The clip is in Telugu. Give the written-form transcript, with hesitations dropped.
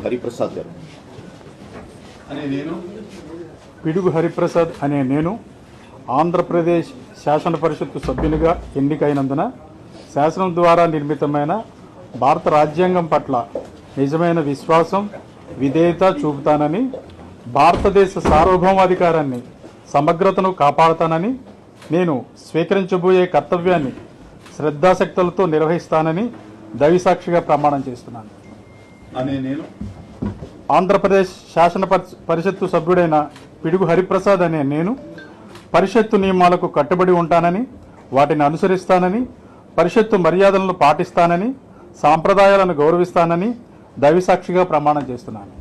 హరిప్రసాద్ గారు పిడుగు హరిప్రసాద్ అనే నేను ఆంధ్రప్రదేశ్ శాసన పరిషత్తు సభ్యునిగా ఎన్నికైనందున శాసనం ద్వారా నిర్మితమైన భారత రాజ్యాంగం పట్ల నిజమైన విశ్వాసం విధేయత చూపుతానని, భారతదేశ సార్వభౌమాధికారాన్ని సమగ్రతను కాపాడుతానని, నేను స్వీకరించబోయే కర్తవ్యాన్ని శ్రద్ధాశక్తులతో నిర్వహిస్తానని దైవసాక్షిగా ప్రమాణం చేస్తున్నాను. నేను ఆంధ్రప్రదేశ్ శాసన పరిషత్తు సభ్యుడైన పిడుగు హరిప్రసాద్ అనే నేను పరిషత్తు నియమాలకు కట్టుబడి ఉంటానని, వాటిని అనుసరిస్తానని, పరిషత్తు మర్యాదలను పాటిస్తానని, సాంప్రదాయాలను గౌరవిస్తానని దైవసాక్షిగా ప్రమాణం చేస్తున్నాను.